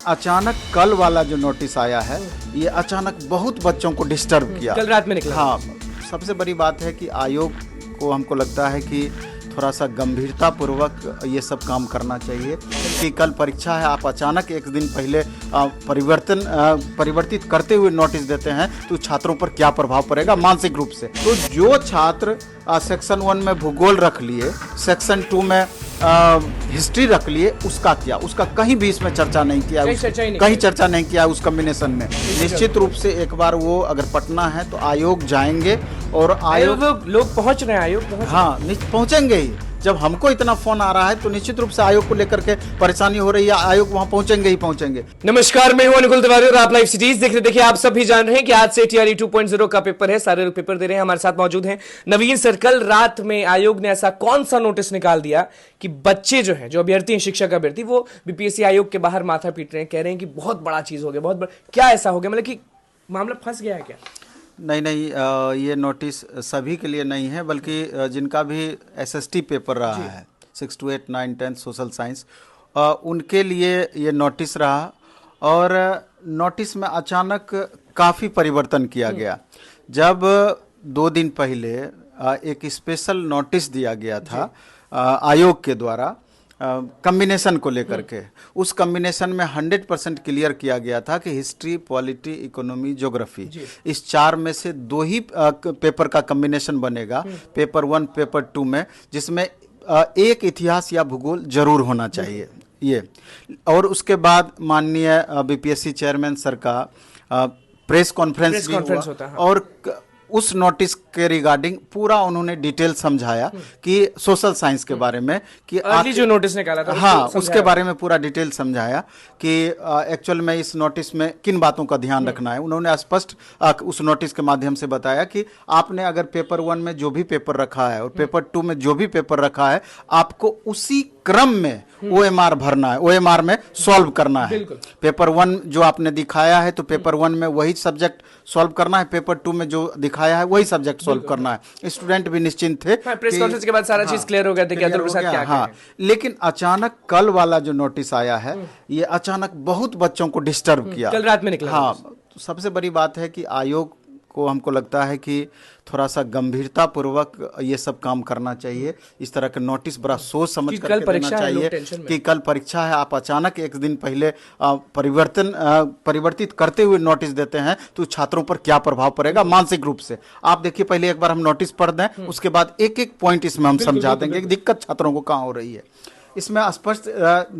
अचानक कल वाला जो नोटिस आया है, ये अचानक बहुत बच्चों को डिस्टर्ब किया। कल रात में निकला। हाँ, सबसे बड़ी बात है कि आयोग को हमको लगता है कि थोड़ा सा गंभीरता पूर्वक ये सब काम करना चाहिए कि कल परीक्षा है, आप अचानक एक दिन पहले परिवर्तित करते हुए नोटिस देते हैं तो छात्रों पर क्या प्रभाव पड़ेगा मानसिक रूप से। तो जो छात्र सेक्शन 1 में भूगोल रख लिए, सेक्शन 2 में हिस्ट्री रख लिए, उसका क्या, उसका कहीं भी इसमें चर्चा नहीं किया, कहीं चर्चा नहीं किया उस कॉम्बिनेशन में। निश्चित रूप से एक बार वो अगर पटना है तो आयोग जाएंगे और आयोग लोग पहुंच रहे हैं, आयोग हाँ पहुंचेंगे ही। जब हमको इतना फोन आ रहा है तो निश्चित रूप से आयोग को लेकर के परेशानी हो रही है, आयोग वहां पहुंचेंगे ही पहुंचेंगे। नमस्कार, मैं हूं अनुकुल तिवारी और आप लाइव सिटीज देख रहे। देखिए, आप सभी जान रहे हैं कि आज से टीआरई 2.0 का पेपर है, सारे लोग पेपर दे रहे हैं। हमारे साथ मौजूद हैं नवीन सर। कल रात में आयोग ने ऐसा कौन सा नोटिस निकाल दिया कि बच्चे जो हैं, जो अभ्यर्थी हैं, शिक्षक अभ्यर्थी, वो बीपीएससी आयोग के बाहर माथा पीट रहे हैं, कह रहे हैं कि बहुत बड़ा चीज हो गया, बहुत बड़ा। क्या ऐसा हो गया, मतलब कि मामला फंस गया है क्या? नहीं, ये नोटिस सभी के लिए नहीं है, बल्कि जिनका भी एसएसटी पेपर रहा है 6 to 8, 9, 10 सोशल साइंस, उनके लिए ये नोटिस रहा। और नोटिस में अचानक काफ़ी परिवर्तन किया गया। जब 2 दिन पहले एक स्पेशल नोटिस दिया गया था आयोग के द्वारा कम्बिनेशन को लेकर के, उस कम्बिनेशन में 100% क्लियर किया गया था कि हिस्ट्री, पॉलिटी, इकोनॉमी, ज्योग्राफी, इस 4 में से 2 ही पेपर का कम्बिनेशन बनेगा, पेपर 1, पेपर 2 में, जिसमें एक इतिहास या भूगोल जरूर होना चाहिए ये। और उसके बाद माननीय बीपीएससी चेयरमैन सर का प्रेस कॉन्फ्रेंस भी हुआ और उस नोटिस के रिगार्डिंग पूरा उन्होंने डिटेल समझाया कि सोशल साइंस के बारे में कि अर्ली जो नोटिस निकाला था, हाँ, उसके बारे में पूरा डिटेल समझाया कि एक्चुअल में इस नोटिस में किन बातों का ध्यान रखना है। उन्होंने स्पष्ट उस नोटिस के माध्यम से बताया कि आपने अगर पेपर 1 में जो भी पेपर रखा है और पेपर 2 में जो भी पेपर रखा है, आपको उसी क्रम में OMR भरना है, OMR में सॉल्व करना है। पेपर 1 जो आपने दिखाया है तो पेपर 1 में वही सब्जेक्ट सॉल्व करना है, पेपर 2 में जो दिखाया है वही सब्जेक्ट सॉल्व करना है। स्टूडेंट भी निश्चिंत थे। प्रेस कॉन्फ्रेंस के बाद सारा चीज क्लियर हो गया था कि अतुल प्रसाद क्या हाँ, लेकिन अचानक कल वाला जो नोटिस आया है, ये अचानक बहुत बच्चों को डिस्टर्ब किया। कल रात में निकला। हाँ, तो सबसे बड़ी बात है कि आयोग को हमको लगता है कि थोड़ा सा गंभीरता पूर्वक ये सब काम करना चाहिए। इस तरह के नोटिस बड़ा सोच समझ कर देना चाहिए कि कल परीक्षा है, आप अचानक एक दिन पहले परिवर्तित करते हुए नोटिस देते हैं तो छात्रों पर क्या प्रभाव पड़ेगा मानसिक रूप से। आप देखिए, पहले एक बार हम नोटिस पढ़ दें, उसके बाद एक एक पॉइंट इसमें हम समझा देंगे कि दिक्कत छात्रों को कहाँ हो रही है। इसमें स्पष्ट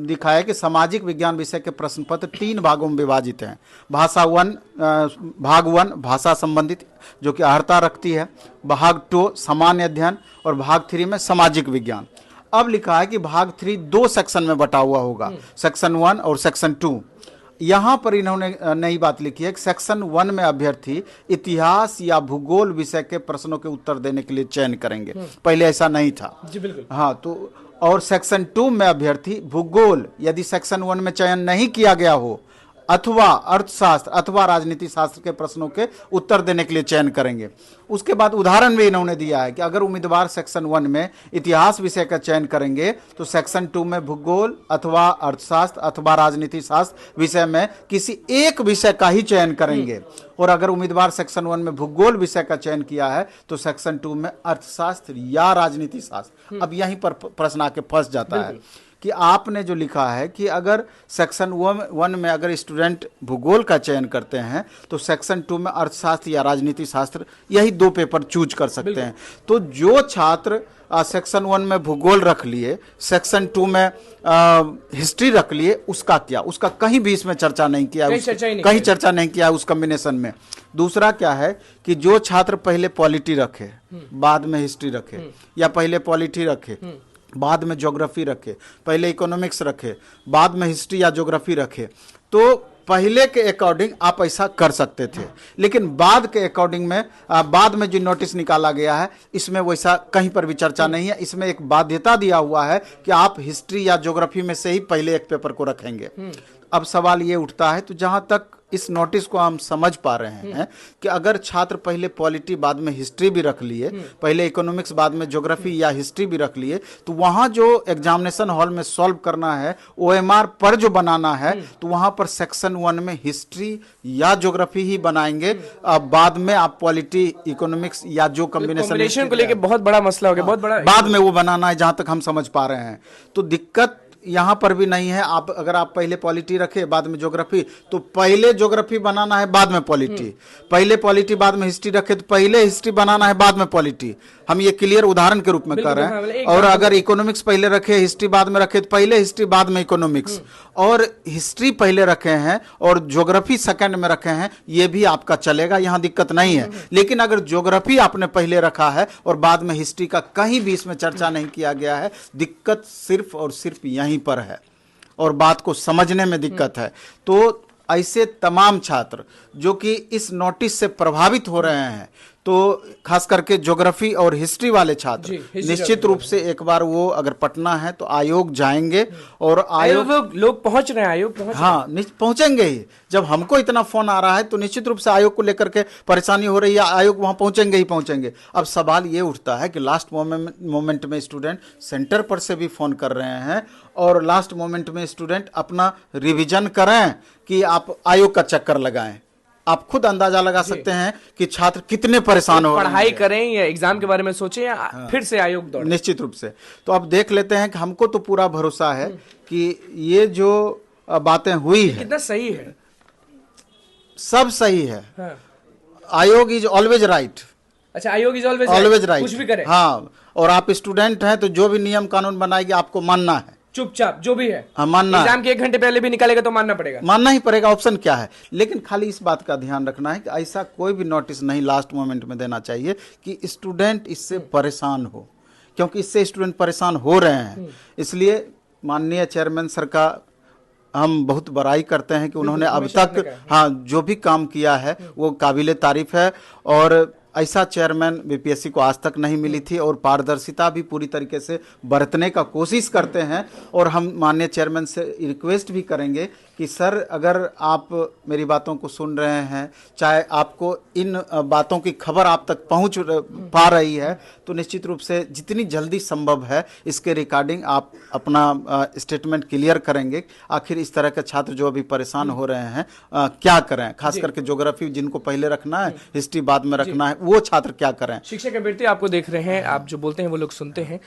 दिखाया कि सामाजिक विज्ञान विषय के प्रश्न पत्र 3 भागों में विभाजित हैं। भाग 1 भाषा संबंधित, जो कि अर्हता रखती है, भाग 2 सामान्य अध्ययन और भाग 3 में सामाजिक विज्ञान। अब लिखा है कि भाग 3 2 सेक्शन में बटा हुआ होगा, सेक्शन 1 और सेक्शन 2। यहाँ पर इन्होंने नई बात लिखी है कि सेक्शन 1 में अभ्यर्थी इतिहास या भूगोल विषय के प्रश्नों के उत्तर देने के लिए चयन करेंगे, पहले ऐसा नहीं था। जी बिल्कुल। हाँ, तो और सेक्शन 2 में अभ्यर्थी भूगोल, यदि सेक्शन 1 में चयन नहीं किया गया हो, अथवा अर्थशास्त्र अथवा राजनीति शास्त्र के प्रश्नों के उत्तर देने के लिए चयन करेंगे। उसके बाद उदाहरण भी इन्होंने दिया है कि अगर उम्मीदवार सेक्शन 1 में इतिहास विषय का चयन करेंगे तो सेक्शन 2 में भूगोल अथवा अर्थशास्त्र अथवा राजनीति शास्त्र विषय में किसी एक विषय का ही चयन करेंगे। और अगर उम्मीदवार सेक्शन 1 में भूगोल विषय का चयन किया है तो सेक्शन 2 में अर्थशास्त्र या राजनीति शास्त्र। अब यहीं पर प्रश्न आके फंस जाता है कि आपने जो लिखा है कि अगर सेक्शन 1 में अगर स्टूडेंट भूगोल का चयन करते हैं तो सेक्शन 2 में अर्थशास्त्र या राजनीति शास्त्र, यही 2 पेपर चूज कर सकते हैं। तो जो छात्र सेक्शन 1 में भूगोल रख लिए, सेक्शन 2 में हिस्ट्री रख लिए, उसका क्या, उसका कहीं भी इसमें चर्चा नहीं किया, कहीं चर्चा नहीं किया उस कॉम्बिनेशन में। दूसरा क्या है कि जो छात्र पहले पॉलिटी रखे बाद में हिस्ट्री रखे, या पहले पॉलिटी रखे बाद में ज्योग्राफी रखे, पहले इकोनॉमिक्स रखे बाद में हिस्ट्री या ज्योग्राफी रखे, तो पहले के अकॉर्डिंग आप ऐसा कर सकते थे। लेकिन बाद के अकॉर्डिंग में बाद में जो नोटिस निकाला गया है, इसमें वैसा कहीं पर भी चर्चा नहीं है। इसमें एक बाध्यता दिया हुआ है कि आप हिस्ट्री या ज्योग्राफी में से ही पहले एक पेपर को रखेंगे। अब सवाल ये उठता है, तो जहां तक इस नोटिस को हम समझ पा रहे हैं कि अगर छात्र पहले पॉलिटी बाद में हिस्ट्री भी रख लिए, पहले इकोनॉमिक्स बाद में ज्योग्राफी या हिस्ट्री भी रख लिए, तो वहां जो एग्जामिनेशन हॉल में सॉल्व करना है, ओएमआर पर जो बनाना है, तो वहां पर सेक्शन 1 में हिस्ट्री या ज्योग्राफी ही बनाएंगे। बाद में आप पॉलिटी, इकोनॉमिक्स या जो कॉम्बिनेशन को लेकर बहुत बड़ा मसला हो गया, बहुत बड़ा बाद में वो बनाना है, जहां तक हम समझ पा रहे हैं। तो दिक्कत यहां पर भी नहीं है। आप अगर आप पहले पॉलिटी रखे बाद में ज्योग्राफी, तो पहले ज्योग्राफी बनाना है बाद में पॉलिटी, पहले पॉलिटी बाद में हिस्ट्री रखे तो पहले हिस्ट्री बनाना है बाद में पॉलिटी। हम ये क्लियर उदाहरण के रूप में कर रहे हैं। और अगर इकोनॉमिक्स पहले रखे, हिस्ट्री बाद में रखे, तो पहले हिस्ट्री बाद में इकोनॉमिक्स, और हिस्ट्री पहले रखे हैं और ज्योग्राफी सेकंड में रखे हैं, ये भी आपका चलेगा, यहां दिक्कत नहीं है। लेकिन अगर ज्योग्राफी आपने पहले रखा है और बाद में हिस्ट्री का कहीं भी इसमें चर्चा नहीं किया गया है, दिक्कत सिर्फ और सिर्फ यहीं पर है और बात को समझने में दिक्कत है। तो ऐसे तमाम छात्र जो कि इस नोटिस से प्रभावित हो रहे हैं, तो खास करके ज्योग्राफी और हिस्ट्री वाले छात्र निश्चित रूप से एक बार वो अगर पटना है तो आयोग जाएंगे, और आयोग लोग पहुंच रहे हैं, आयोग पहुंचेंगे ही। जब हमको इतना फोन आ रहा है तो निश्चित रूप से आयोग को लेकर के परेशानी हो रही है, आयोग वहां पहुंचेंगे ही पहुंचेंगे। अब सवाल ये उठता है कि लास्ट मोमेंट में स्टूडेंट सेंटर पर से भी फोन कर रहे हैं, और लास्ट मोमेंट में स्टूडेंट अपना रिविजन करें कि आप आयोग का चक्कर लगाएं। आप खुद अंदाजा लगा सकते हैं कि छात्र कितने परेशान हो रहे हैं। पढ़ाई करें या एग्जाम के बारे में सोचें या फिर से आयोग दौड़े। निश्चित रूप से। तो अब देख लेते हैं कि हमको तो पूरा भरोसा है कि ये जो बातें हुई है कितना सही है, सब सही है। हाँ। आयोग इज ऑलवेज राइट। अच्छा, आयोग इज ऑलवेज राइट, कुछ भी करे। हाँ, और आप स्टूडेंट हैं तो जो भी नियम कानून बनाएगी आपको मानना है, चुपचाप जो भी है। हाँ, मानना है। एग्जाम के 1 घंटे पहले भी निकालेगा तो मानना पड़ेगा, मानना ही पड़ेगा, ऑप्शन क्या है। लेकिन खाली इस बात का ध्यान रखना है कि ऐसा कोई भी नोटिस नहीं लास्ट मोमेंट में देना चाहिए कि स्टूडेंट इससे परेशान हो, क्योंकि इससे स्टूडेंट परेशान हो रहे हैं। इसलिए माननीय चेयरमैन सर का हम बहुत बड़ाई करते हैं कि उन्होंने अब तक हाँ जो भी काम किया है वो काबिले तारीफ है, और ऐसा चेयरमैन बीपीएससी को आज तक नहीं मिली थी, और पारदर्शिता भी पूरी तरीके से बरतने का कोशिश करते हैं। और हम माननीय चेयरमैन से रिक्वेस्ट भी करेंगे कि सर, अगर आप मेरी बातों को सुन रहे हैं, चाहे आपको इन बातों की खबर आप तक पहुंच पा रही है, तो निश्चित रूप से जितनी जल्दी संभव है इसके रिकॉर्डिंग आप अपना स्टेटमेंट क्लियर करेंगे। आखिर इस तरह के छात्र जो अभी परेशान हो रहे हैं क्या करें, खास करके ज्योग्राफी जिनको पहले रखना है, हिस्ट्री बाद में रखना है, वो छात्र क्या करें। शिक्षक अभ्यर्थी आपको देख रहे हैं, आप जो बोलते हैं वो लोग सुनते हैं।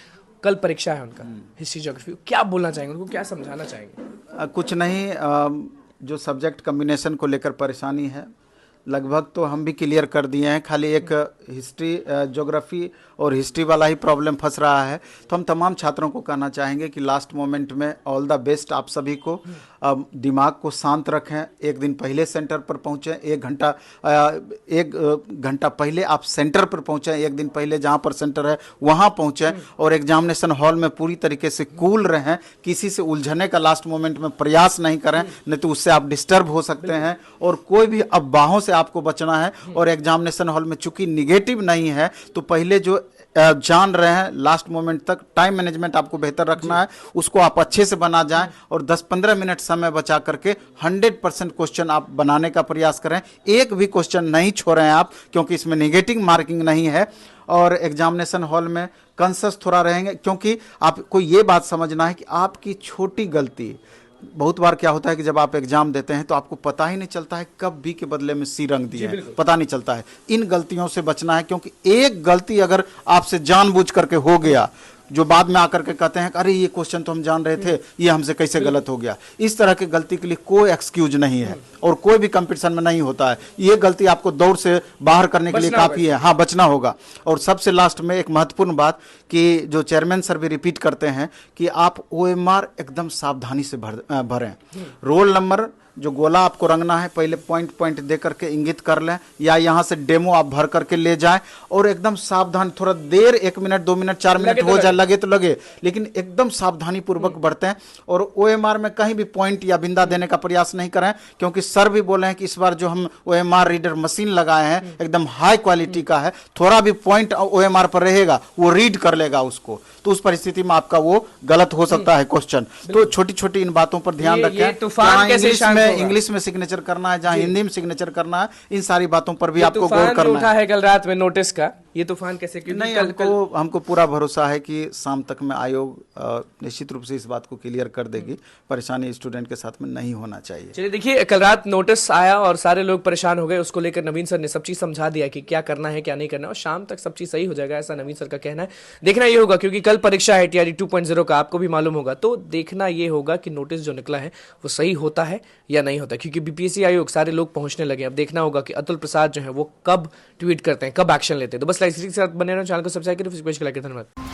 कल परीक्षा है उनका, हिस्ट्री ज्योग्राफी, क्या बोलना चाहेंगे उनको, क्या समझाना चाहेंगे? कुछ नहीं, जो सब्जेक्ट कम्बिनेशन को लेकर परेशानी है लगभग तो हम भी क्लियर कर दिए हैं। खाली एक हिस्ट्री, ज्योग्राफी और हिस्ट्री वाला ही प्रॉब्लम फंस रहा है। तो हम तमाम छात्रों को कहना चाहेंगे कि लास्ट मोमेंट में ऑल द बेस्ट आप सभी को। दिमाग को शांत रखें, एक दिन पहले सेंटर पर पहुँचें, एक घंटा पहले आप सेंटर पर पहुँचें, एक दिन पहले जहाँ पर सेंटर है वहाँ पहुँचें, और एग्जामिनेशन हॉल में पूरी तरीके से कूल रहें, किसी से उलझने का लास्ट मोमेंट में प्रयास नहीं करें, नहीं तो उससे आप डिस्टर्ब हो सकते हैं। और कोई भी अफवाहों से आपको बचना है। और एग्जामिनेशन हॉल में चूंकि निगेटिव नहीं है, तो पहले जो जान रहे हैं लास्ट मोमेंट तक टाइम मैनेजमेंट आपको बेहतर रखना है, उसको आप अच्छे से बना जाएं, और 10-15 मिनट समय बचा करके 100% क्वेश्चन आप बनाने का प्रयास करें। एक भी क्वेश्चन नहीं छोड़ें आप, क्योंकि इसमें नेगेटिव मार्किंग नहीं है। और एग्जामिनेशन हॉल में कॉन्शियस थोड़ा रहेंगे, क्योंकि आपको ये बात समझना है कि आपकी छोटी गलती, बहुत बार क्या होता है कि जब आप एग्जाम देते हैं तो आपको पता ही नहीं चलता है कब बी के बदले में सी रंग दिए हैं, पता नहीं चलता है। इन गलतियों से बचना है, क्योंकि एक गलती अगर आपसे जानबूझ करके हो गया, जो बाद में आकर के कहते हैं अरे ये क्वेश्चन तो हम जान रहे थे, ये हमसे कैसे गलत हो गया, इस तरह की गलती के लिए कोई एक्सक्यूज नहीं है और कोई भी कंपटीशन में नहीं होता है। ये गलती आपको दौड़ से बाहर करने के लिए काफी है, हाँ बचना होगा। और सबसे लास्ट में एक महत्वपूर्ण बात कि जो चेयरमैन सर भी रिपीट करते हैं कि आप ओएमआर एकदम सावधानी से भरें। रोल नंबर जो गोला आपको रंगना है पहले पॉइंट पॉइंट दे करके इंगित कर लें, या यहाँ से डेमो आप भर करके ले जाएं और एकदम सावधान, थोड़ा देर 1 मिनट 2 मिनट 4 मिनट हो जाए, लगे तो लगे, लेकिन एकदम सावधानी पूर्वक बढ़ते हैं। और OMR में कहीं भी पॉइंट या बिंदा देने का प्रयास नहीं करें, क्योंकि सर भी बोले हैं कि इस बार जो हम OMR रीडर मशीन लगाए हैं एकदम हाई क्वालिटी का है, थोड़ा भी पॉइंट OMR पर रहेगा वो रीड कर लेगा उसको, तो उस परिस्थिति में आपका वो गलत हो सकता है क्वेश्चन। तो छोटी छोटी इन बातों पर ध्यान रखें। तूफान कैसे शांत होगा? इंग्लिश में सिग्नेचर करना है, जहां हिंदी में सिग्नेचर करना है, इन सारी बातों पर भी आपको गौर तूफान जो करना उठा है। है कल रात में नोटिस का, ये तूफान कैसे? क्योंकि नहीं, कल हमको पूरा भरोसा है कि शाम तक में आयोग निश्चित रूप से इस बात को क्लियर कर देगी। परेशानी स्टूडेंट के साथ में नहीं होना चाहिए। चलिए देखिए, कल रात नोटिस आया और सारे लोग परेशान हो गए, उसको लेकर नवीन सर ने सब चीज समझा दिया कि क्या करना है क्या नहीं करना है, और शाम तक सब चीज सही हो जाएगा, ऐसा नवीन सर का कहना है। देखना ये होगा, क्योंकि कल परीक्षा है TRE 2.0 का, आपको भी मालूम होगा, तो देखना ये होगा कि नोटिस जो निकला है वो सही होता है या नहीं होता, क्योंकि BPSC आयोग सारे लोग पहुंचने लगे। अब देखना होगा कि अतुल प्रसाद जो है वो कब ट्वीट करते हैं, कब एक्शन लेते हैं। तो बस लाइक के साथ बने रहना, चैनल को सब्सक्राइब करें, धन्यवाद।